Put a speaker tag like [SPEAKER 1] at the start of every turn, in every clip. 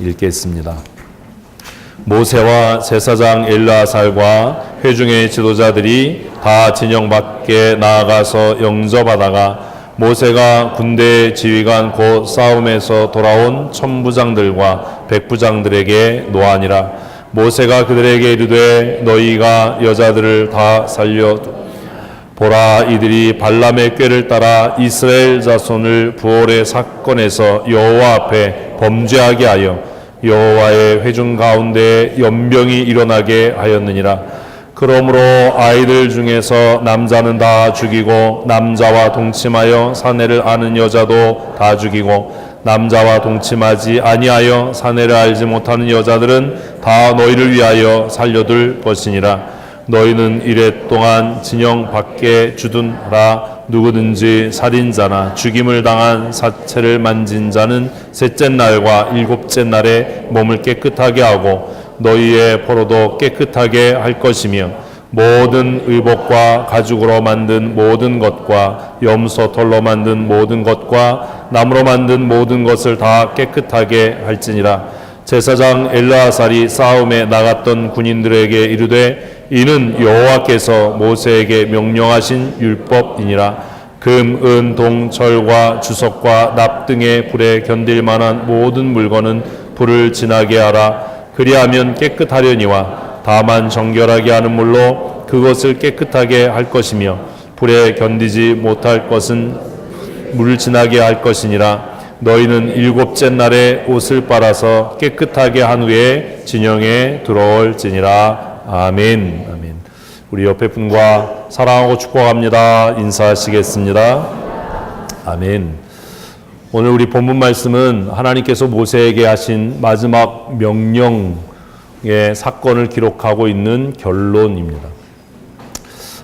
[SPEAKER 1] 읽겠습니다. 모세와 제사장 엘르아살과 회중의 지도자들이 다 진영 밖에 나아가서 영접하다가 모세가 군대 지휘관 곧 싸움에서 돌아온 천부장들과 백부장들에게 노하니라. 모세가 그들에게 이르되 너희가 여자들을 다 살려 보라, 이들이 발람의 꾀를 따라 이스라엘 자손을 부올의 사건에서 여호와 앞에 범죄하게 하여 여호와의 회중 가운데 연병이 일어나게 하였느니라. 그러므로 아이들 중에서 남자는 다 죽이고 남자와 동침하여 사내를 아는 여자도 다 죽이고 남자와 동침하지 아니하여 사내를 알지 못하는 여자들은 다 너희를 위하여 살려둘 것이니라. 너희는 이래 동안 진영 밖에 주둔하라. 누구든지 살인자나 죽임을 당한 사체를 만진 자는 셋째 날과 일곱째 날에 몸을 깨끗하게 하고 너희의 포로도 깨끗하게 할 것이며 모든 의복과 가죽으로 만든 모든 것과 염소 털로 만든 모든 것과 나무로 만든 모든 것을 다 깨끗하게 할지니라. 제사장 엘르아살이 싸움에 나갔던 군인들에게 이르되 이는 여호와께서 모세에게 명령하신 율법이니라. 금, 은, 동, 철과 주석과 납 등의 불에 견딜 만한 모든 물건은 불을 지나게 하라. 그리하면 깨끗하려니와 다만 정결하게 하는 물로 그것을 깨끗하게 할 것이며 불에 견디지 못할 것은 물을 지나게 할 것이니라. 너희는 일곱째 날에 옷을 빨아서 깨끗하게 한 후에 진영에 들어올지니라. 아멘. 아멘. 우리 옆에 분과 사랑하고 축복합니다. 인사하시겠습니다. 아멘. 오늘 우리 본문 말씀은 하나님께서 모세에게 하신 마지막 명령의 사건을 기록하고 있는 결론입니다.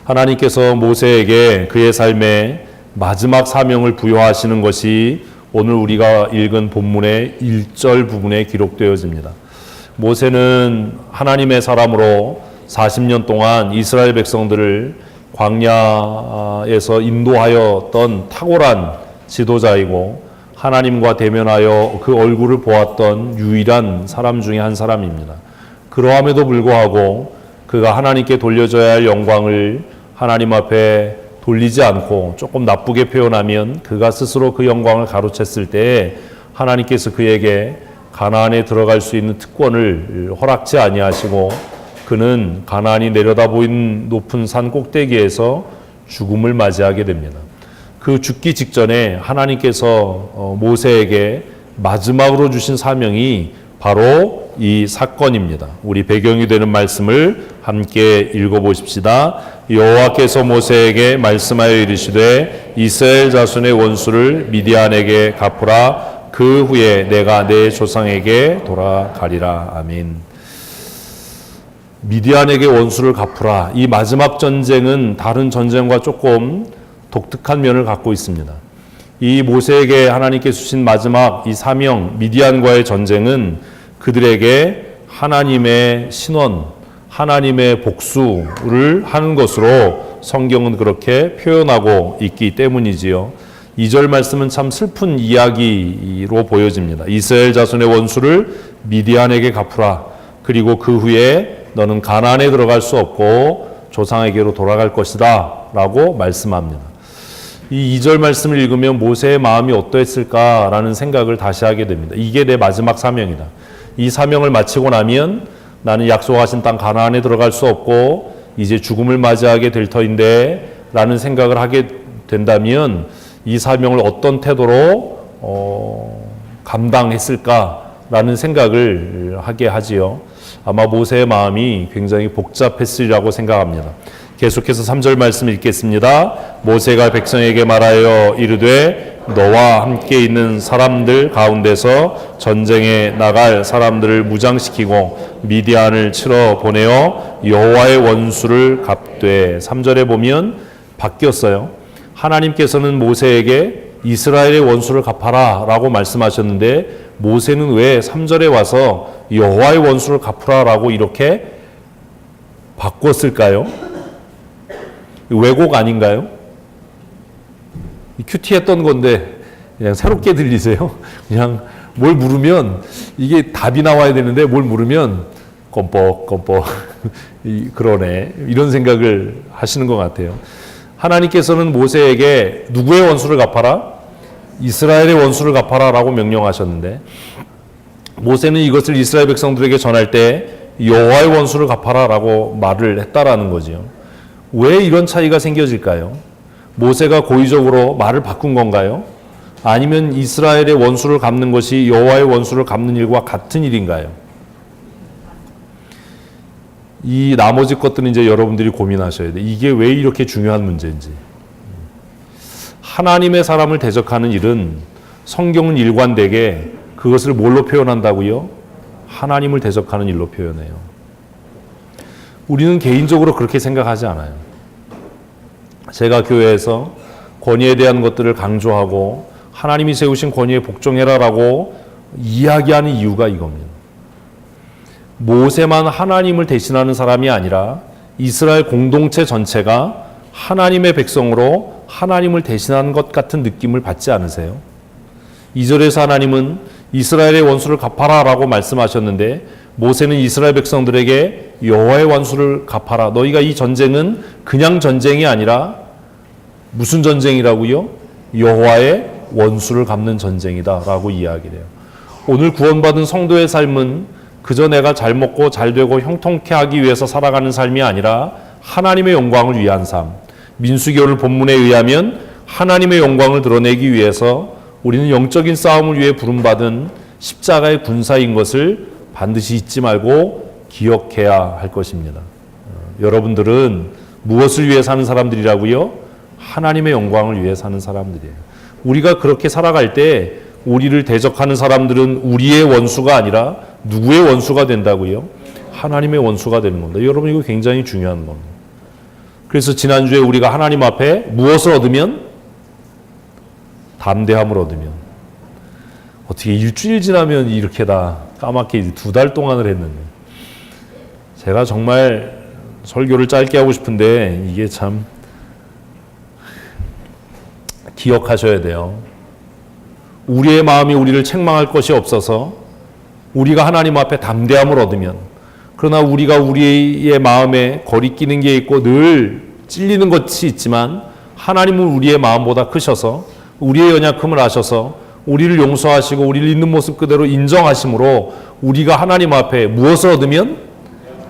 [SPEAKER 1] 하나님께서 모세에게 그의 삶에 마지막 사명을 부여하시는 것이 오늘 우리가 읽은 본문의 1절 부분에 기록되어집니다. 모세는 하나님의 사람으로 40년 동안 이스라엘 백성들을 광야에서 인도하였던 탁월한 지도자이고 하나님과 대면하여 그 얼굴을 보았던 유일한 사람 중에 한 사람입니다. 그러함에도 불구하고 그가 하나님께 돌려줘야 할 영광을 하나님 앞에 돌리지 않고 조금 나쁘게 표현하면 그가 스스로 그 영광을 가로챘을 때 하나님께서 그에게 가나안에 들어갈 수 있는 특권을 허락지 아니하시고 그는 가나안이 내려다 보이는 높은 산 꼭대기에서 죽음을 맞이하게 됩니다. 그 죽기 직전에 하나님께서 모세에게 마지막으로 주신 사명이 바로 이 사건입니다. 우리 배경이 되는 말씀을 함께 읽어보십시다. 여호와께서 모세에게 말씀하여 이르시되 이스라엘 자손의 원수를 미디안에게 갚으라. 그 후에 내가 내 조상에게 돌아가리라. 아멘. 미디안에게 원수를 갚으라. 이 마지막 전쟁은 다른 전쟁과 조금 독특한 면을 갖고 있습니다. 이 모세에게 하나님께 주신 마지막 이 사명 미디안과의 전쟁은 그들에게 하나님의 신원, 하나님의 복수를 하는 것으로 성경은 그렇게 표현하고 있기 때문이지요. 2절 말씀은 참 슬픈 이야기로 보여집니다. 이스라엘 자손의 원수를 미디안에게 갚으라. 그리고 그 후에 너는 가나안에 들어갈 수 없고 조상에게로 돌아갈 것이다 라고 말씀합니다. 이 2절 말씀을 읽으면 모세의 마음이 어떠했을까라는 생각을 다시 하게 됩니다. 이게 내 마지막 사명이다. 이 사명을 마치고 나면 나는 약속하신 땅 가나안에 들어갈 수 없고 이제 죽음을 맞이하게 될 터인데 라는 생각을 하게 된다면 이 사명을 어떤 태도로 감당했을까라는 생각을 하게 하지요. 아마 모세의 마음이 굉장히 복잡했으리라고 생각합니다. 계속해서 3절 말씀 읽겠습니다. 모세가 백성에게 말하여 이르되 너와 함께 있는 사람들 가운데서 전쟁에 나갈 사람들을 무장시키고 미디안을 치러 보내어 여호와의 원수를 갚되. 3절에 보면 바뀌었어요. 하나님께서는 모세에게 이스라엘의 원수를 갚아라 라고 말씀하셨는데 모세는 왜 3절에 와서 여호와의 원수를 갚으라 라고 이렇게 바꿨을까요? 왜곡 아닌가요? 큐티했던 건데 그냥 새롭게 들리세요? 그냥 뭘 물으면 이게 답이 나와야 되는데 뭘 물으면 껌뻑 그러네, 이런 생각을 하시는 것 같아요. 하나님께서는 모세에게 누구의 원수를 갚아라? 이스라엘의 원수를 갚아라 라고 명령하셨는데, 모세는 이것을 이스라엘 백성들에게 전할 때 여호와의 원수를 갚아라 라고 말을 했다라는 거지요. 왜 이런 차이가 생겨질까요? 모세가 고의적으로 말을 바꾼 건가요? 아니면 이스라엘의 원수를 갚는 것이 여호와의 원수를 갚는 일과 같은 일인가요? 이 나머지 것들은 이제 여러분들이 고민하셔야 돼요. 이게 왜 이렇게 중요한 문제인지. 하나님의 사람을 대적하는 일은 성경은 일관되게 그것을 뭘로 표현한다고요? 하나님을 대적하는 일로 표현해요. 우리는 개인적으로 그렇게 생각하지 않아요. 제가 교회에서 권위에 대한 것들을 강조하고 하나님이 세우신 권위에 복종해라라고 이야기하는 이유가 이겁니다. 모세만 하나님을 대신하는 사람이 아니라 이스라엘 공동체 전체가 하나님의 백성으로 하나님을 대신하는 것 같은 느낌을 받지 않으세요? 2절에서 하나님은 이스라엘의 원수를 갚아라 라고 말씀하셨는데, 모세는 이스라엘 백성들에게 여호와의 원수를 갚아라. 너희가 이 전쟁은 그냥 전쟁이 아니라 무슨 전쟁이라고요? 여호와의 원수를 갚는 전쟁이다 라고 이야기를 해요. 오늘 구원받은 성도의 삶은 그저 내가 잘 먹고 잘 되고 형통케 하기 위해서 살아가는 삶이 아니라 하나님의 영광을 위한 삶. 민수기 오늘 본문에 의하면 하나님의 영광을 드러내기 위해서 우리는 영적인 싸움을 위해 부름받은 십자가의 군사인 것을 반드시 잊지 말고 기억해야 할 것입니다. 여러분들은 무엇을 위해 사는 사람들이라고요? 하나님의 영광을 위해 사는 사람들이에요. 우리가 그렇게 살아갈 때 우리를 대적하는 사람들은 우리의 원수가 아니라 누구의 원수가 된다고요? 하나님의 원수가 되는 겁니다. 여러분, 이거 굉장히 중요한 겁니다. 그래서 지난주에 우리가 하나님 앞에 무엇을 얻으면? 담대함을 얻으면. 어떻게 일주일 지나면 이렇게 다 까맣게 2달 동안을 했는데, 제가 정말 설교를 짧게 하고 싶은데 이게 참 기억하셔야 돼요. 우리의 마음이 우리를 책망할 것이 없어서 우리가 하나님 앞에 담대함을 얻으면, 그러나 우리가 우리의 마음에 거리끼는 게 있고 늘 찔리는 것이 있지만 하나님은 우리의 마음보다 크셔서 우리의 연약함을 아셔서 우리를 용서하시고 우리를 있는 모습 그대로 인정하심으로 우리가 하나님 앞에 무엇을 얻으면?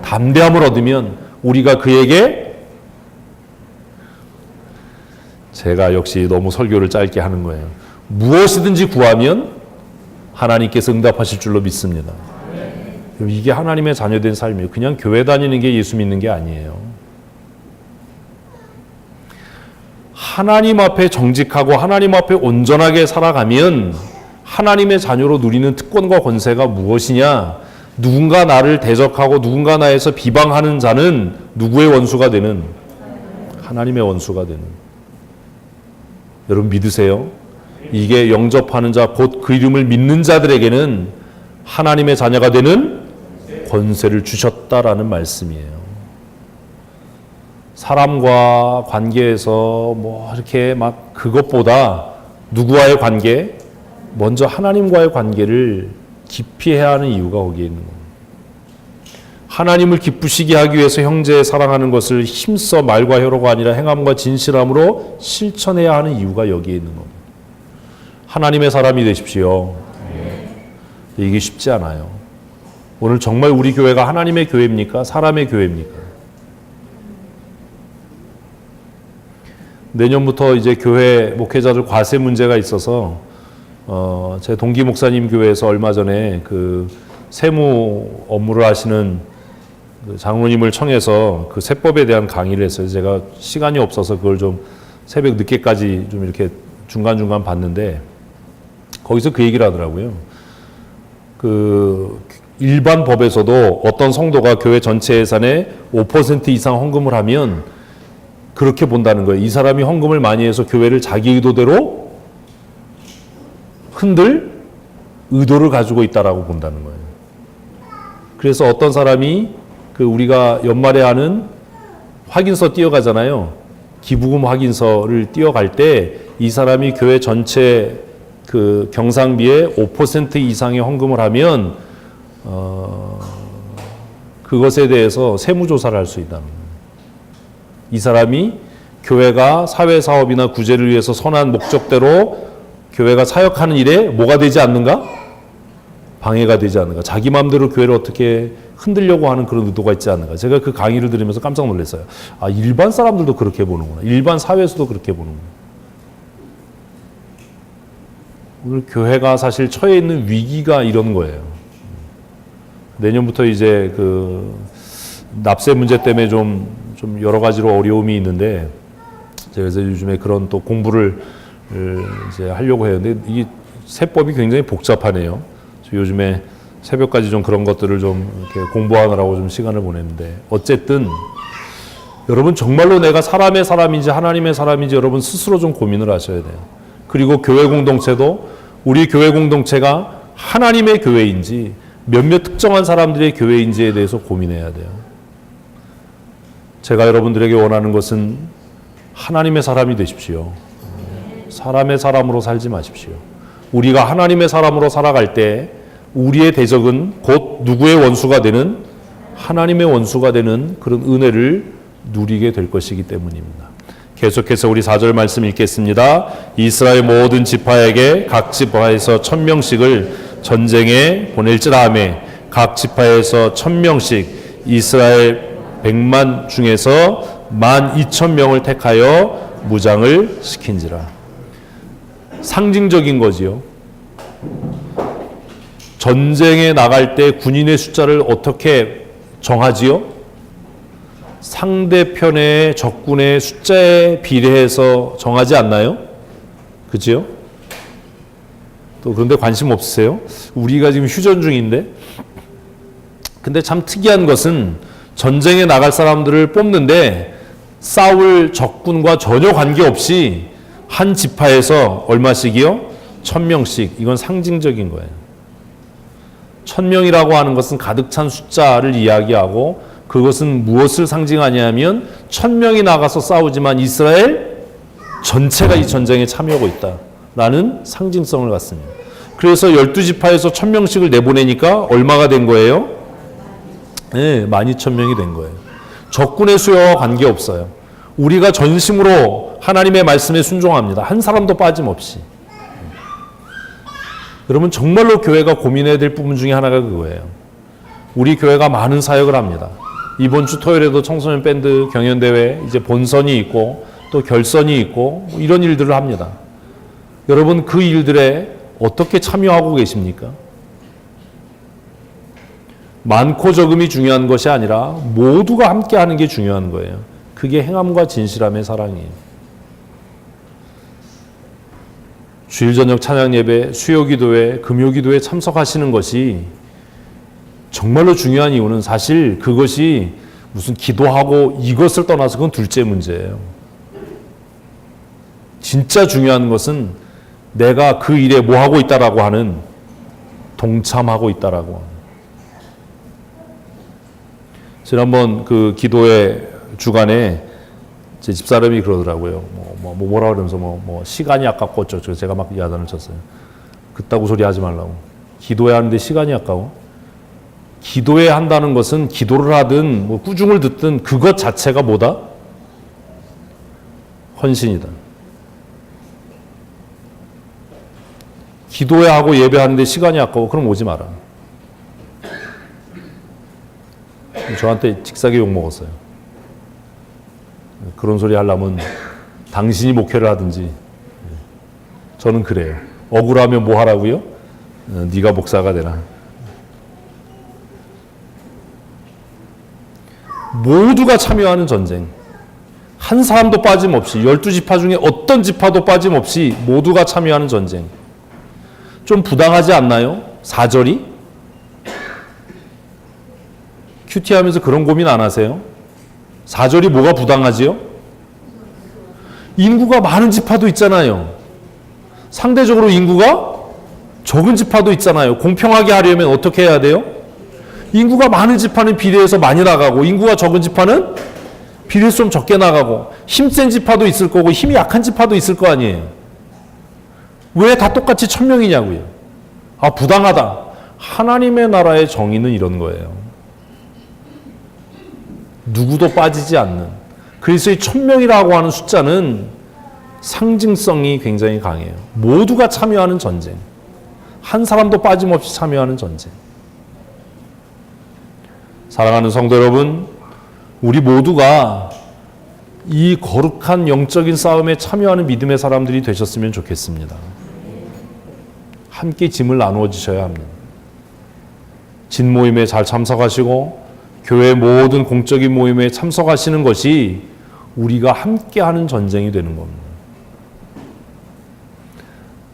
[SPEAKER 1] 담대함을 얻으면 우리가 그에게, 제가 역시 너무 설교를 짧게 하는 거예요. 무엇이든지 구하면 하나님께서 응답하실 줄로 믿습니다. 이게 하나님의 자녀된 삶이에요. 그냥 교회 다니는 게 예수 믿는 게 아니에요. 하나님 앞에 정직하고 하나님 앞에 온전하게 살아가면 하나님의 자녀로 누리는 특권과 권세가 무엇이냐? 누군가 나를 대적하고 누군가 나에서 비방하는 자는 누구의 원수가 되는? 하나님의 원수가 되는. 여러분 믿으세요? 이게 영접하는 자, 곧 그 이름을 믿는 자들에게는 하나님의 자녀가 되는 권세를 주셨다라는 말씀이에요. 사람과 관계에서 뭐 이렇게 막 그것보다 누구와의 관계? 먼저 하나님과의 관계를 깊이 해야 하는 이유가 거기에 있는 겁니다. 하나님을 기쁘시게 하기 위해서 형제 사랑하는 것을 힘써 말과 혀로가 아니라 행함과 진실함으로 실천해야 하는 이유가 여기에 있는 겁니다. 하나님의 사람이 되십시오. 이게 쉽지 않아요. 오늘 정말 우리 교회가 하나님의 교회입니까? 사람의 교회입니까? 내년부터 이제 교회 목회자들 과세 문제가 있어서 제 동기 목사님 교회에서 얼마 전에 그 세무 업무를 하시는 그 장로님을 청해서 그 세법에 대한 강의를 했어요. 제가 시간이 없어서 그걸 좀 새벽 늦게까지 좀 이렇게 중간중간 봤는데, 거기서 그 얘기를 하더라고요. 그 일반 법에서도 어떤 성도가 교회 전체 예산의 5% 이상 헌금을 하면 그렇게 본다는 거예요. 이 사람이 헌금을 많이 해서 교회를 자기 의도대로 흔들 의도를 가지고 있다라고 본다는 거예요. 그래서 어떤 사람이 그 우리가 연말에 하는 확인서 띄어가잖아요. 기부금 확인서를 띄어갈 때 이 사람이 교회 전체 그 경상비의 5% 이상의 헌금을 하면 그것에 대해서 세무조사를 할 수 있다는 거예요. 이 사람이 교회가 사회사업이나 구제를 위해서 선한 목적대로 교회가 사역하는 일에 뭐가 되지 않는가? 방해가 되지 않는가? 자기 마음대로 교회를 어떻게 흔들려고 하는 그런 의도가 있지 않는가? 제가 그 강의를 들으면서 깜짝 놀랐어요. 아, 일반 사람들도 그렇게 보는구나. 일반 사회에서도 그렇게 보는구나. 오늘 교회가 사실 처해 있는 위기가 이런 거예요. 내년부터 이제 그 납세 문제 때문에 좀 여러 가지로 어려움이 있는데, 제가 그래서 요즘에 그런 또 공부를 이제 하려고 해요. 근데 이 세법이 굉장히 복잡하네요. 요즘에 새벽까지 좀 그런 것들을 좀 이렇게 공부하느라고 좀 시간을 보냈는데, 어쨌든 여러분 정말로 내가 사람의 사람인지 하나님의 사람인지 여러분 스스로 좀 고민을 하셔야 돼요. 그리고 교회 공동체도 우리 교회 공동체가 하나님의 교회인지 몇몇 특정한 사람들의 교회인지에 대해서 고민해야 돼요. 제가 여러분들에게 원하는 것은 하나님의 사람이 되십시오. 사람의 사람으로 살지 마십시오. 우리가 하나님의 사람으로 살아갈 때 우리의 대적은 곧 누구의 원수가 되는 하나님의 원수가 되는 그런 은혜를 누리게 될 것이기 때문입니다. 계속해서 우리 4절 말씀 읽겠습니다. 이스라엘 모든 지파에게 각 지파에서 1000명씩을 전쟁에 보낼지라 하며 각 지파에서 1000명씩 이스라엘 100만 중에서 12,000명을 택하여 무장을 시킨지라. 상징적인 거지요. 전쟁에 나갈 때 군인의 숫자를 어떻게 정하지요? 상대편의 적군의 숫자에 비례해서 정하지 않나요? 그지요? 또 그런데 관심 없으세요? 우리가 지금 휴전 중인데, 근데 참 특이한 것은 전쟁에 나갈 사람들을 뽑는데 싸울 적군과 전혀 관계없이 한 지파에서 얼마씩이요? 1000명씩. 이건 상징적인 거예요. 1000명이라고 하는 것은 가득 찬 숫자를 이야기하고, 그것은 무엇을 상징하냐면 1000명이 나가서 싸우지만 이스라엘 전체가 이 전쟁에 참여하고 있다라는 상징성을 갖습니다. 그래서 12지파에서 1000명씩을 내보내니까 얼마가 된 거예요? 네, 12,000명이 된 거예요. 적군의 수요와 관계없어요. 우리가 전심으로 하나님의 말씀에 순종합니다. 한 사람도 빠짐없이. 여러분 정말로 교회가 고민해야 될 부분 중에 하나가 그거예요. 우리 교회가 많은 사역을 합니다. 이번 주 토요일에도 청소년 밴드 경연대회 이제 본선이 있고 또 결선이 있고 이런 일들을 합니다. 여러분 그 일들에 어떻게 참여하고 계십니까? 많고 적음이 중요한 것이 아니라 모두가 함께 하는 게 중요한 거예요. 그게 행함과 진실함의 사랑이에요. 주일 저녁 찬양 예배, 수요 기도회, 금요 기도에 참석하시는 것이 정말로 중요한 이유는 사실 그것이 무슨 기도하고 이것을 떠나서 그건 둘째 문제예요. 진짜 중요한 것은 내가 그 일에 뭐 하고 있다라고 하는, 동참하고 있다라고 하는. 지난번 그 기도회 주간에 제 집사람이 그러더라고요. 뭐라 그러면서 시간이 아깝고 어쩌고 제가 막 야단을 쳤어요. 그따구 소리 하지 말라고. 기도해야 하는데 시간이 아까워? 기도해야 한다는 것은 기도를 하든 뭐 꾸중을 듣든 그것 자체가 뭐다? 헌신이다. 기도해야 하고 예배하는데 시간이 아까워? 그럼 오지 마라. 저한테 직사게 욕먹었어요. 그런 소리 하려면 당신이 목회를 하든지. 저는 그래요. 억울하면 뭐 하라고요? 네가 목사가 되라. 모두가 참여하는 전쟁. 한 사람도 빠짐없이, 12지파 중에 어떤 지파도 빠짐없이 모두가 참여하는 전쟁. 좀 부당하지 않나요? 4절이? 큐티하면서 그런 고민 안 하세요? 4절이 뭐가 부당하지요? 인구가 많은 지파도 있잖아요. 상대적으로 인구가 적은 지파도 있잖아요. 공평하게 하려면 어떻게 해야 돼요? 인구가 많은 지파는 비례해서 많이 나가고, 인구가 적은 지파는 비례해서 좀 적게 나가고, 힘센 지파도 있을 거고 힘이 약한 지파도 있을 거 아니에요. 왜 다 똑같이 1000명이냐고요. 부당하다. 하나님의 나라의 정의는 이런 거예요. 누구도 빠지지 않는. 그래서 이 1000명이라고 하는 숫자는 상징성이 굉장히 강해요. 모두가 참여하는 전쟁. 한 사람도 빠짐없이 참여하는 전쟁. 사랑하는 성도 여러분, 우리 모두가 이 거룩한 영적인 싸움에 참여하는 믿음의 사람들이 되셨으면 좋겠습니다. 함께 짐을 나누어 주셔야 합니다. 진 모임에 잘 참석하시고 교회 모든 공적인 모임에 참석하시는 것이 우리가 함께하는 전쟁이 되는 겁니다.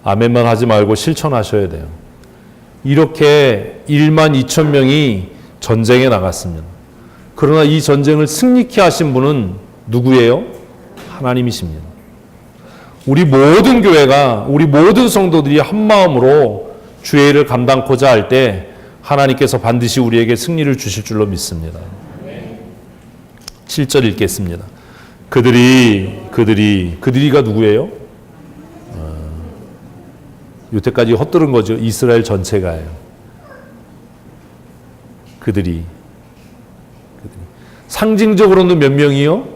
[SPEAKER 1] 아멘만 하지 말고 실천하셔야 돼요. 이렇게 12,000명이 전쟁에 나갔습니다. 그러나 이 전쟁을 승리케 하신 분은 누구예요? 하나님이십니다. 우리 모든 교회가, 우리 모든 성도들이 한 마음으로 주의 일을 감당코자 할 때 하나님께서 반드시 우리에게 승리를 주실 줄로 믿습니다. 7절 읽겠습니다. 그들이가 누구예요? 여태까지 헛들은 거죠. 이스라엘 전체가요. 그들이. 상징적으로는 몇 명이요?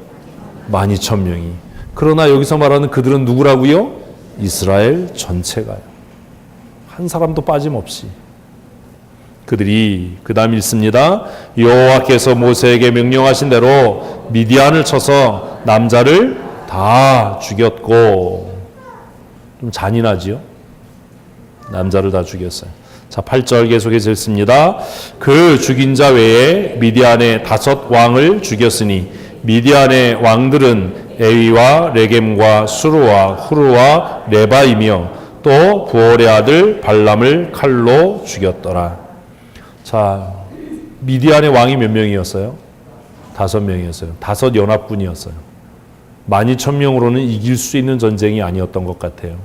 [SPEAKER 1] 12,000명이. 그러나 여기서 말하는 그들은 누구라고요? 이스라엘 전체가요. 한 사람도 빠짐없이. 그들이, 그 다음 읽습니다. 여호와께서 모세에게 명령하신 대로 미디안을 쳐서 남자를 다 죽였고. 좀 잔인하지요? 남자를 다 죽였어요. 자, 8절 계속해서 읽습니다. 그 죽인 자 외에 미디안의 5 왕을 죽였으니 미디안의 왕들은 에위와 레겜과 수루와 후루와 레바이며 또 부올의 아들 발람을 칼로 죽였더라. 자, 미디안의 왕이 몇 명이었어요? 5명이었어요. 5 연합군이었어요. 12,000명으로는 이길 수 있는 전쟁이 아니었던 것 같아요.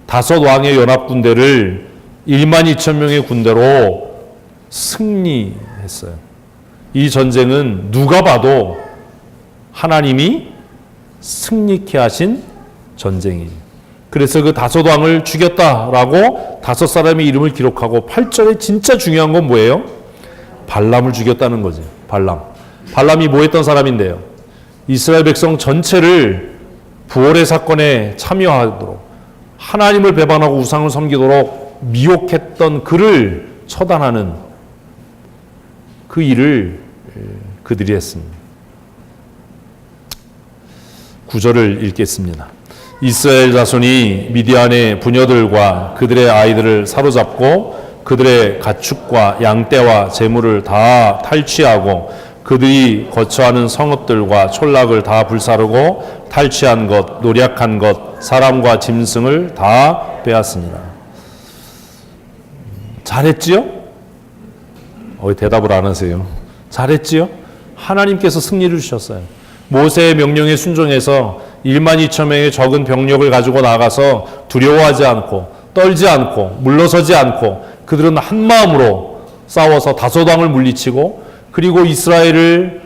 [SPEAKER 1] 5 왕의 연합군대를 12,000명의 군대로 승리했어요. 이 전쟁은 누가 봐도 하나님이 승리케 하신 전쟁이에요. 그래서 그 5 왕을 죽였다라고 5 사람의 이름을 기록하고 8절에 진짜 중요한 건 뭐예요? 발람을 죽였다는 거죠. 발람이 뭐 했던 사람인데요? 이스라엘 백성 전체를 부올의 사건에 참여하도록 하나님을 배반하고 우상을 섬기도록 미혹했던 그를 처단하는 그 일을 그들이 했습니다. 9절을 읽겠습니다. 이스라엘 자손이 미디안의 부녀들과 그들의 아이들을 사로잡고 그들의 가축과 양떼와 재물을 다 탈취하고 그들이 거처하는 성읍들과 촌락을 다 불사르고 탈취한 것, 노략한 것, 사람과 짐승을 다 빼앗습니다. 잘했지요? 대답을 안 하세요. 잘했지요? 하나님께서 승리를 주셨어요. 모세의 명령에 순종해서 12,000명의 적은 병력을 가지고 나가서 두려워하지 않고 떨지 않고 물러서지 않고 그들은 한 마음으로 싸워서 5 왕을 물리치고 그리고 이스라엘을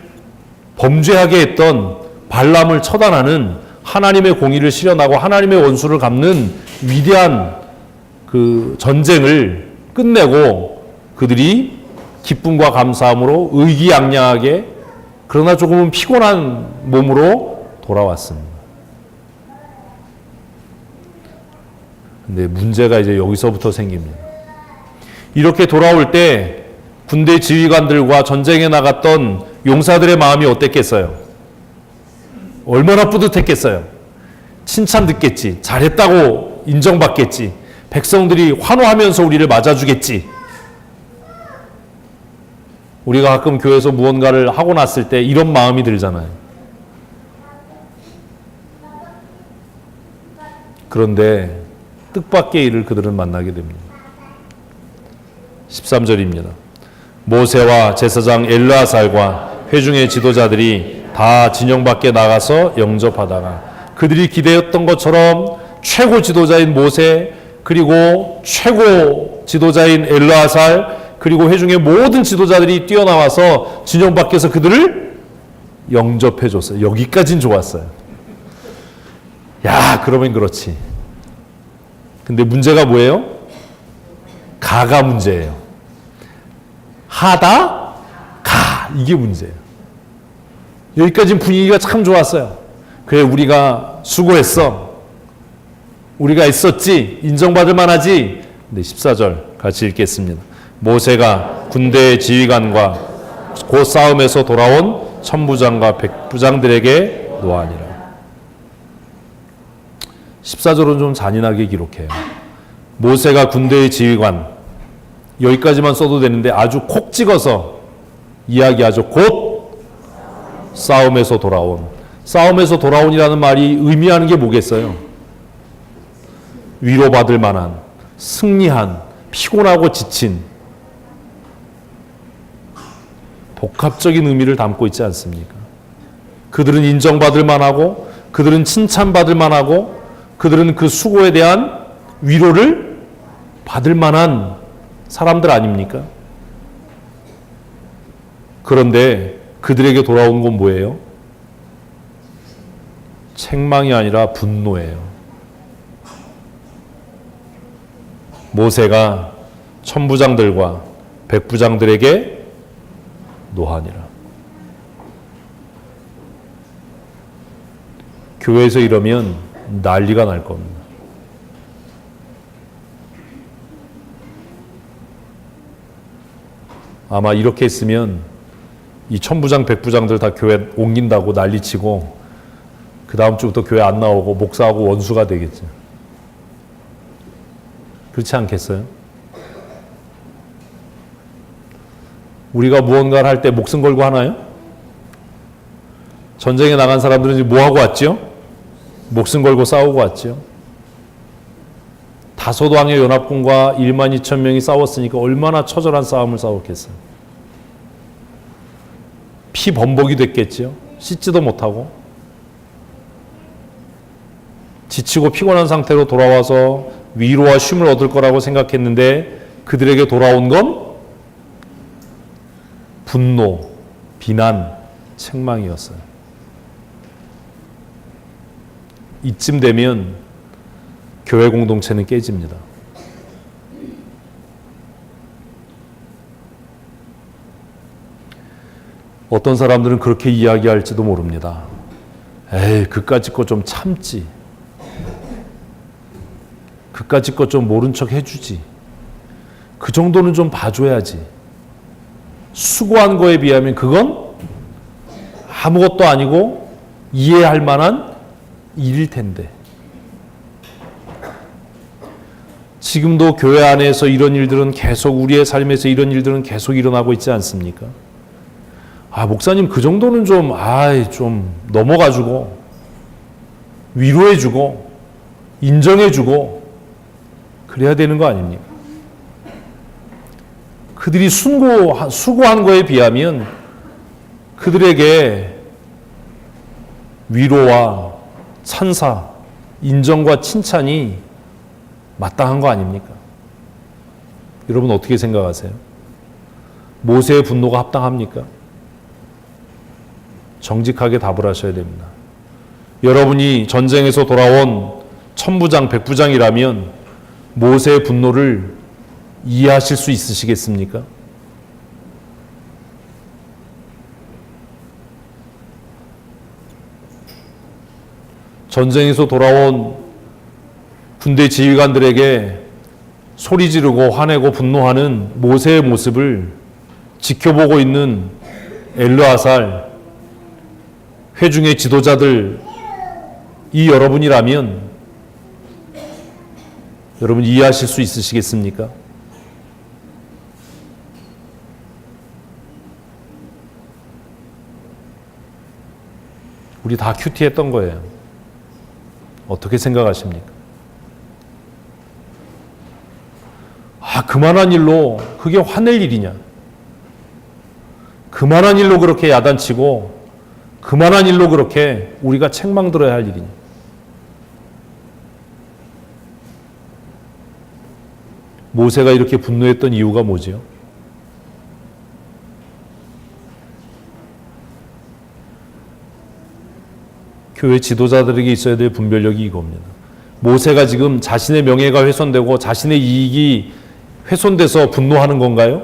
[SPEAKER 1] 범죄하게 했던 발람을 처단하는 하나님의 공의를 실현하고 하나님의 원수를 갚는 위대한 그 전쟁을 끝내고 그들이 기쁨과 감사함으로 의기양양하게 그러나 조금은 피곤한 몸으로 돌아왔습니다. 근데 문제가 이제 여기서부터 생깁니다. 이렇게 돌아올 때 군대 지휘관들과 전쟁에 나갔던 용사들의 마음이 어땠겠어요? 얼마나 뿌듯했겠어요? 칭찬 듣겠지. 잘했다고 인정받겠지. 백성들이 환호하면서 우리를 맞아주겠지. 우리가 가끔 교회에서 무언가를 하고 났을 때 이런 마음이 들잖아요. 그런데 뜻밖의 일을 그들은 만나게 됩니다. 13절입니다. 모세와 제사장 엘르아살과 회중의 지도자들이 다 진영 밖에 나가서 영접하다가 그들이 기대했던 것처럼 최고 지도자인 모세 그리고 최고 지도자인 엘르아살 그리고 회중의 모든 지도자들이 뛰어나와서 진영 밖에서 그들을 영접해 줬어요. 여기까진 좋았어요. 야, 그러면 그렇지. 근데 문제가 뭐예요? 가가 문제예요. 하다, 가. 이게 문제예요. 여기까지는 분위기가 참 좋았어요. 그래, 우리가 수고했어. 우리가 있었지. 인정받을 만하지. 근데 14절 같이 읽겠습니다. 모세가 군대의 지휘관과 곧 싸움에서 돌아온 천부장과 백부장들에게 노하니라. 14절은 좀 잔인하게 기록해요. 모세가 군대의 지휘관, 여기까지만 써도 되는데 아주 콕 찍어서 이야기하죠. 곧 싸움에서 돌아온. 싸움에서 돌아온이라는 말이 의미하는 게 뭐겠어요? 위로받을 만한, 승리한, 피곤하고 지친, 복합적인 의미를 담고 있지 않습니까? 그들은 인정받을 만하고, 그들은 칭찬받을 만하고, 그들은 그 수고에 대한 위로를 받을 만한 사람들 아닙니까? 그런데 그들에게 돌아온 건 뭐예요? 책망이 아니라 분노예요. 모세가 천부장들과 백부장들에게 노하니라. 교회에서 이러면 난리가 날 겁니다. 아마 이렇게 했으면 이 천부장, 백부장들 다 교회 옮긴다고 난리치고 그 다음 주부터 교회 안 나오고 목사하고 원수가 되겠죠. 그렇지 않겠어요? 우리가 무언가를 할 때 목숨 걸고 하나요? 전쟁에 나간 사람들은 이제 뭐 하고 왔죠? 목숨 걸고 싸우고 왔죠. 다소왕의 연합군과 1만 2천 명이 싸웠으니까 얼마나 처절한 싸움을 싸웠겠어요. 피 범벅이 됐겠죠. 씻지도 못하고 지치고 피곤한 상태로 돌아와서 위로와 쉼을 얻을 거라고 생각했는데 그들에게 돌아온 건 분노, 비난, 책망이었어요. 이쯤 되면 교회 공동체는 깨집니다. 어떤 사람들은 그렇게 이야기할지도 모릅니다. 에이, 그까짓 거 좀 참지. 그까짓 거 좀 모른 척 해주지. 그 정도는 좀 봐줘야지. 수고한 거에 비하면 그건 아무것도 아니고 이해할 만한 일일 텐데. 지금도 교회 안에서 이런 일들은 계속 우리의 삶에서 이런 일들은 계속 일어나고 있지 않습니까? 아, 목사님 그 정도는 좀 넘어가주고 위로해주고 인정해주고 그래야 되는 거 아닙니까? 그들이 수고한 거에 비하면 그들에게 위로와 찬사, 인정과 칭찬이 마땅한 거 아닙니까? 여러분 어떻게 생각하세요? 모세의 분노가 합당합니까? 정직하게 답을 하셔야 됩니다. 여러분이 전쟁에서 돌아온 천부장, 백부장이라면 모세의 분노를 이해하실 수 있으시겠습니까? 전쟁에서 돌아온 군대 지휘관들에게 소리 지르고 화내고 분노하는 모세의 모습을 지켜보고 있는 엘르아살, 회중의 지도자들, 이 여러분이라면 여러분 이해하실 수 있으시겠습니까? 우리 다 큐티했던 거예요. 어떻게 생각하십니까? 아, 그만한 일로 그게 화낼 일이냐? 그만한 일로 그렇게 야단치고 그만한 일로 그렇게 우리가 책망 들어야 할 일이냐? 모세가 이렇게 분노했던 이유가 뭐지요? 교회 지도자들에게 있어야 될 분별력이 이겁니다. 모세가 지금 자신의 명예가 훼손되고 자신의 이익이 훼손돼서 분노하는 건가요?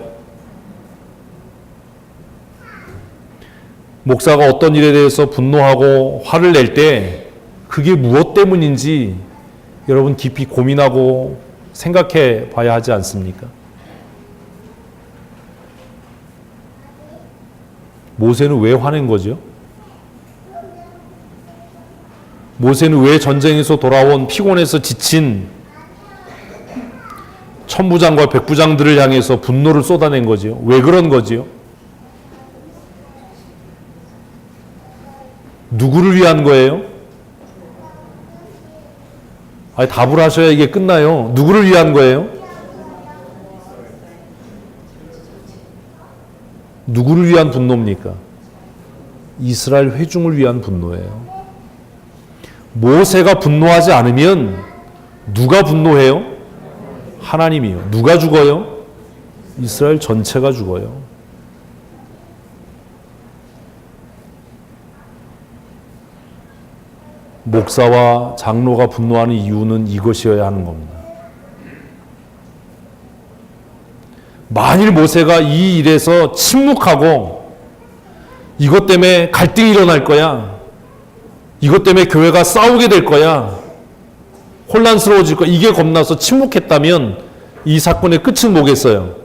[SPEAKER 1] 목사가 어떤 일에 대해서 분노하고 화를 낼 때 그게 무엇 때문인지 여러분 깊이 고민하고 생각해 봐야 하지 않습니까? 모세는 왜 화낸 거죠? 모세는 왜 전쟁에서 돌아온 피곤해서 지친 천부장과 백부장들을 향해서 분노를 쏟아낸 거지요? 왜 그런 거지요? 누구를 위한 거예요? 아니, 답을 하셔야 이게 끝나요. 누구를 위한 거예요? 누구를 위한 분노입니까? 이스라엘 회중을 위한 분노예요. 모세가 분노하지 않으면 누가 분노해요? 하나님이요. 누가 죽어요? 이스라엘 전체가 죽어요. 목사와 장로가 분노하는 이유는 이것이어야 하는 겁니다. 만일 모세가 이 일에서 침묵하고 이것 때문에 갈등이 일어날 거야, 이것 때문에 교회가 싸우게 될 거야, 혼란스러워질 거야, 이게 겁나서 침묵했다면 이 사건의 끝은 뭐겠어요?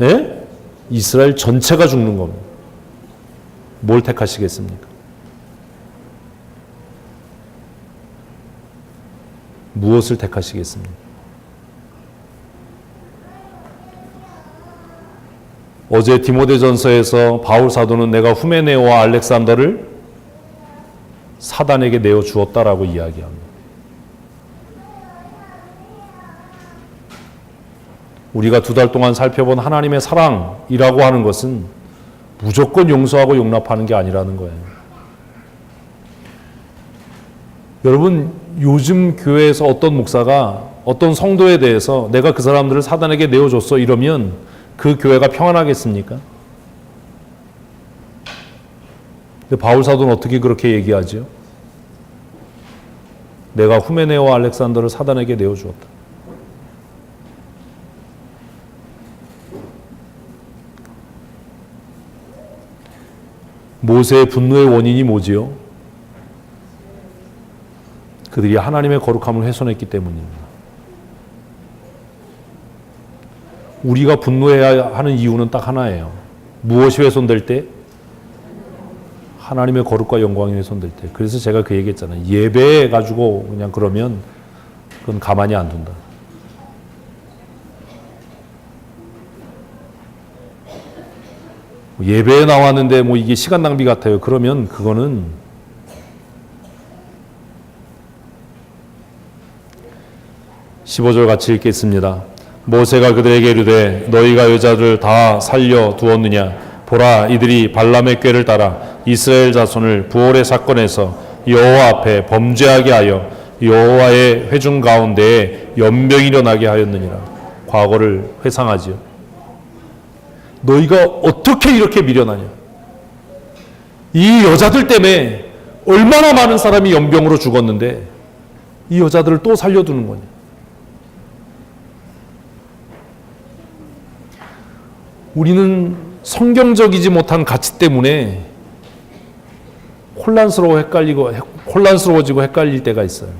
[SPEAKER 1] 예? 이스라엘 전체가 죽는 겁니다. 뭘 택하시겠습니까? 무엇을 택하시겠습니까? 어제 디모데전서에서 바울 사도는 내가 후메네오와 알렉산더를 사단에게 내어 주었다라고 이야기합니다. 우리가 2달 동안 살펴본 하나님의 사랑이라고 하는 것은 무조건 용서하고 용납하는 게 아니라는 거예요. 여러분, 요즘 교회에서 어떤 목사가 어떤 성도에 대해서 내가 그 사람들을 사단에게 내어줬어 이러면 그 교회가 평안하겠습니까? 근데 바울 사도는 어떻게 그렇게 얘기하죠? 내가 후메네오와 알렉산더를 사단에게 내어주었다. 모세의 분노의 원인이 뭐지요? 그들이 하나님의 거룩함을 훼손했기 때문입니다. 우리가 분노해야 하는 이유는 딱 하나예요. 무엇이 훼손될 때? 하나님의 거룩과 영광이 훼손될 때. 그래서 제가 그 얘기했잖아요. 예배해가지고 그냥 그러면 그건 가만히 안 둔다. 예배에 나왔는데 뭐 이게 시간 낭비 같아요. 그러면 그거는 15절 같이 읽겠습니다. 모세가 그들에게 이르되 너희가 여자들 다 살려 두었느냐? 보라, 이들이 발람의 꾀를 따라 이스라엘 자손을 부올의 사건에서 여호와 앞에 범죄하게 하여 여호와의 회중 가운데에 연병이 일어나게 하였느니라. 과거를 회상하지요. 너희가 어떻게 이렇게 미련하냐? 이 여자들 때문에 얼마나 많은 사람이 연병으로 죽었는데 이 여자들을 또 살려두는 거냐? 우리는 성경적이지 못한 가치 때문에 혼란스러워지고 헷갈릴 때가 있어요.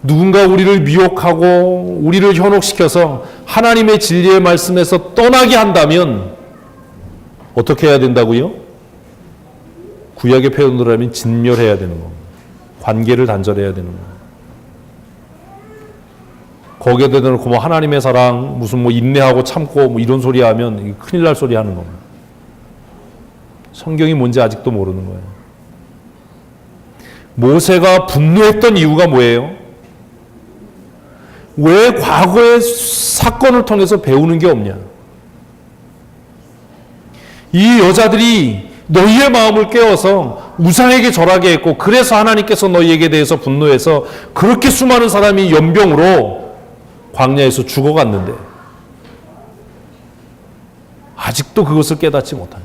[SPEAKER 1] 누군가 우리를 미혹하고 우리를 현혹시켜서 하나님의 진리의 말씀에서 떠나게 한다면 어떻게 해야 된다고요? 구약의 표현으로 하면 진멸해야 되는 겁니다. 관계를 단절해야 되는 겁니다. 거기에 대놓고 뭐 하나님의 사랑, 무슨 뭐 인내하고 참고 뭐 이런 소리 하면 큰일 날 소리 하는 겁니다. 성경이 뭔지 아직도 모르는 거예요. 모세가 분노했던 이유가 뭐예요? 왜 과거의 사건을 통해서 배우는 게 없냐? 이 여자들이 너희의 마음을 깨워서 우상에게 절하게 했고 그래서 하나님께서 너희에게 대해서 분노해서 그렇게 수많은 사람이 연병으로 광야에서 죽어갔는데 아직도 그것을 깨닫지 못하냐.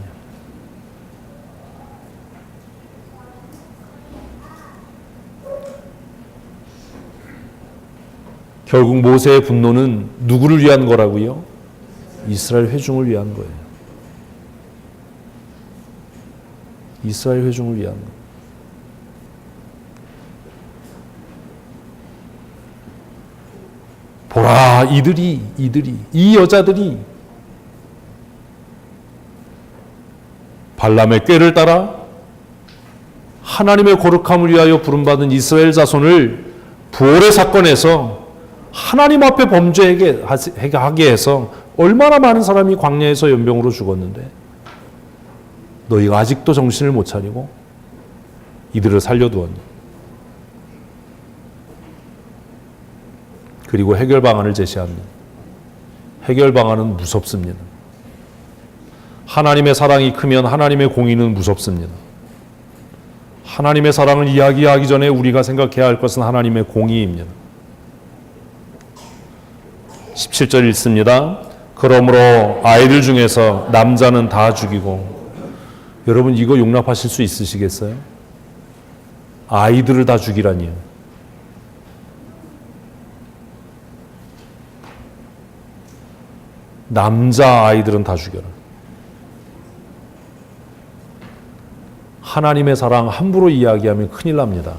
[SPEAKER 1] 결국 모세의 분노는 누구를 위한 거라고요? 이스라엘 회중을 위한 거예요. 이스라엘 회중을 위한 거. 보라, 이 여자들이 발람의 꾀를 따라 하나님의 거룩함을 위하여 부름받은 이스라엘 자손을 부활의 사건에서 하나님 앞에 범죄하게 해서 얼마나 많은 사람이 광야에서 연병으로 죽었는데 너희가 아직도 정신을 못 차리고 이들을 살려두었니? 그리고 해결 방안을 제시합니다. 해결 방안은 무섭습니다. 하나님의 사랑이 크면 하나님의 공의는 무섭습니다. 하나님의 사랑을 이야기하기 전에 우리가 생각해야 할 것은 하나님의 공의입니다. 17절 읽습니다. 그러므로 아이들 중에서 남자는 다 죽이고, 여러분 이거 용납하실 수 있으시겠어요? 아이들을 다 죽이라니요. 남자 아이들은 다 죽여라. 하나님의 사랑 함부로 이야기하면 큰일 납니다.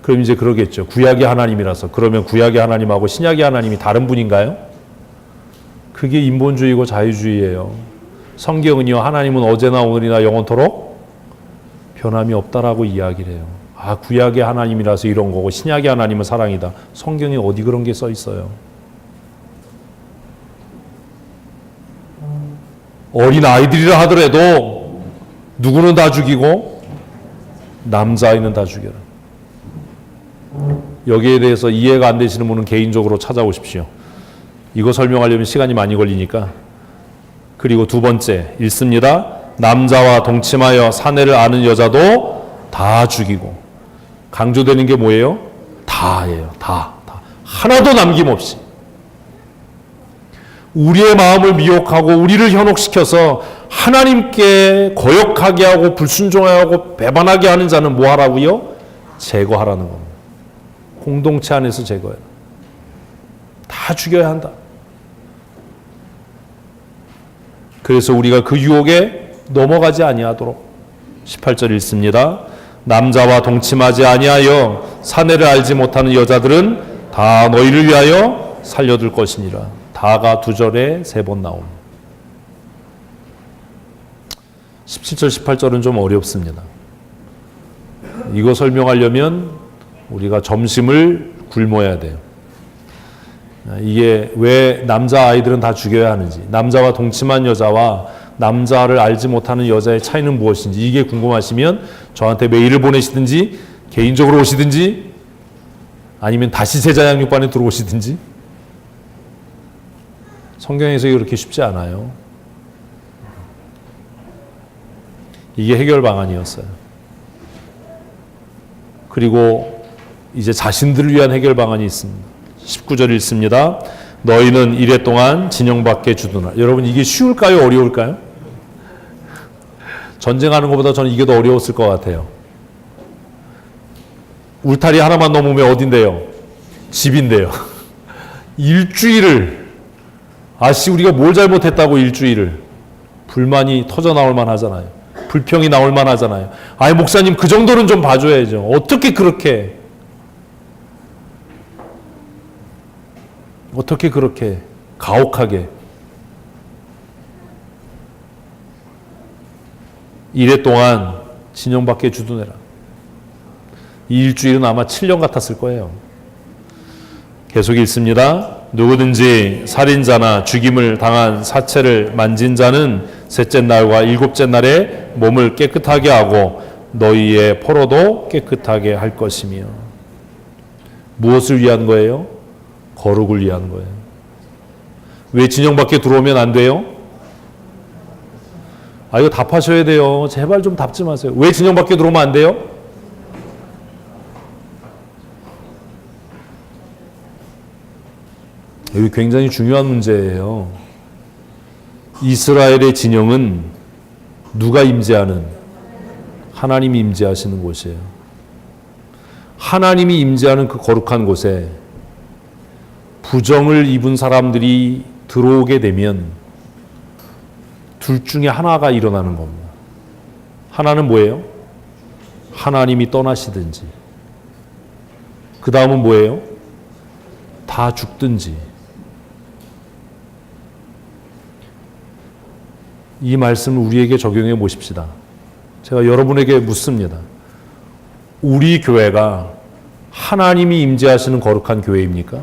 [SPEAKER 1] 그럼 이제 그러겠죠. 구약의 하나님이라서. 그러면 구약의 하나님하고 신약의 하나님이 다른 분인가요? 그게 인본주의고 자유주의예요. 성경은요, 하나님은 어제나 오늘이나 영원토록 변함이 없다라고 이야기를 해요. 아, 구약의 하나님이라서 이런 거고 신약의 하나님은 사랑이다. 성경에 어디 그런 게 써 있어요? 어린 아이들이라 하더라도 누구는 다 죽이고 남자아이는 다 죽여라. 여기에 대해서 이해가 안 되시는 분은 개인적으로 찾아오십시오. 이거 설명하려면 시간이 많이 걸리니까. 그리고 두 번째 읽습니다. 남자와 동침하여 사내를 아는 여자도 다 죽이고. 강조되는 게 뭐예요? 다예요. 다. 하나도 남김없이. 우리의 마음을 미혹하고 우리를 현혹시켜서 하나님께 거역하게 하고 불순종하고 배반하게 하는 자는 뭐 하라고요? 제거하라는 겁니다. 공동체 안에서 제거해라. 다 죽여야 한다. 그래서 우리가 그 유혹에 넘어가지 아니하도록 18절 읽습니다. 남자와 동침하지 아니하여 사내를 알지 못하는 여자들은 다 너희를 위하여 살려둘 것이니라. 다가 두 절에 세 번 나옵니다. 17절 18절은 좀 어렵습니다. 이거 설명하려면 우리가 점심을 굶어야 돼요. 이게 왜 남자 아이들은 다 죽여야 하는지, 남자와 동침한 여자와 남자를 알지 못하는 여자의 차이는 무엇인지 이게 궁금하시면 저한테 메일을 보내시든지 개인적으로 오시든지 아니면 다시 제자양육반에 들어오시든지. 성경에서 그렇게 쉽지 않아요. 이게 해결 방안이었어요. 그리고 이제 자신들을 위한 해결 방안이 있습니다. 19절 읽습니다. 너희는 이래 동안 진영 밖에 주두나. 여러분 이게 쉬울까요? 어려울까요? 전쟁하는 것보다 저는 이게 더 어려웠을 것 같아요. 울타리 하나만 넘으면 어딘데요? 집인데요. 일주일을 우리가 뭘 잘못했다고 일주일을. 불만이 터져 나올 만하잖아요. 불평이 나올 만하잖아요. 목사님 그 정도는 좀 봐줘야죠. 어떻게 그렇게 가혹하게. 이래 동안 진영 밖에 주둔해라. 이 일주일은 아마 7년 같았을 거예요. 계속 읽습니다. 누구든지 살인자나 죽임을 당한 사체를 만진 자는 셋째 날과 일곱째 날에 몸을 깨끗하게 하고 너희의 포로도 깨끗하게 할 것이며. 무엇을 위한 거예요? 거룩을 위한 거예요. 왜 진영 밖에 들어오면 안 돼요? 이거 답하셔야 돼요. 제발 좀 답지 마세요. 왜 진영 밖에 들어오면 안 돼요? 여기 굉장히 중요한 문제예요. 이스라엘의 진영은 누가 임재하는? 하나님이 임재하시는 곳이에요. 하나님이 임재하는 그 거룩한 곳에 부정을 입은 사람들이 들어오게 되면 둘 중에 하나가 일어나는 겁니다. 하나는 뭐예요? 하나님이 떠나시든지, 그 다음은 뭐예요? 다 죽든지. 이 말씀을 우리에게 적용해 보십시다. 제가 여러분에게 묻습니다. 우리 교회가 하나님이 임재하시는 거룩한 교회입니까?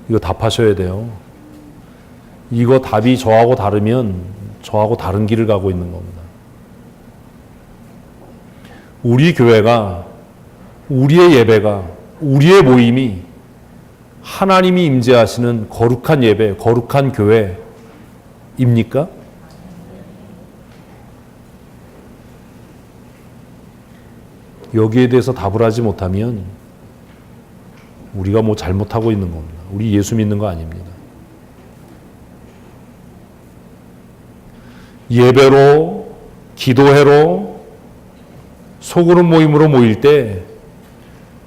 [SPEAKER 1] 이거 답하셔야 돼요. 이거 답이 저하고 다르면 저하고 다른 길을 가고 있는 겁니다. 우리 교회가, 우리의 예배가, 우리의 모임이 하나님이 임재하시는 거룩한 예배, 거룩한 교회입니까? 여기에 대해서 답을 하지 못하면 우리가 뭐 잘못하고 있는 겁니다. 우리 예수 믿는 거 아닙니다. 예배로, 기도회로, 소그룹 모임으로 모일 때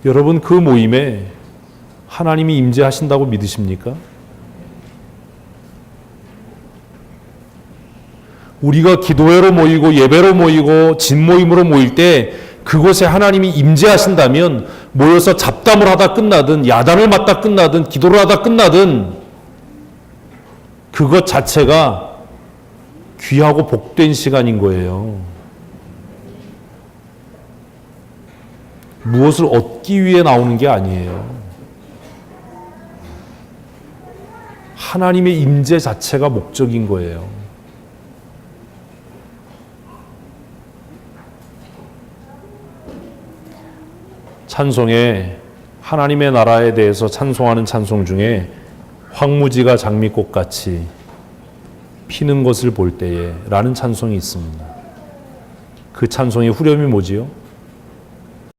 [SPEAKER 1] 여러분 그 모임에 하나님이 임재하신다고 믿으십니까? 우리가 기도회로 모이고 예배로 모이고 진모임으로 모일 때 그곳에 하나님이 임재하신다면 모여서 잡담을 하다 끝나든 야단을 맞다 끝나든 기도를 하다 끝나든 그것 자체가 귀하고 복된 시간인 거예요. 무엇을 얻기 위해 나오는 게 아니에요. 하나님의 임재 자체가 목적인 거예요. 찬송에 하나님의 나라에 대해서 찬송하는 찬송 중에 황무지가 장미꽃같이 피는 것을 볼 때에 라는 찬송이 있습니다. 그 찬송의 후렴이 뭐지요?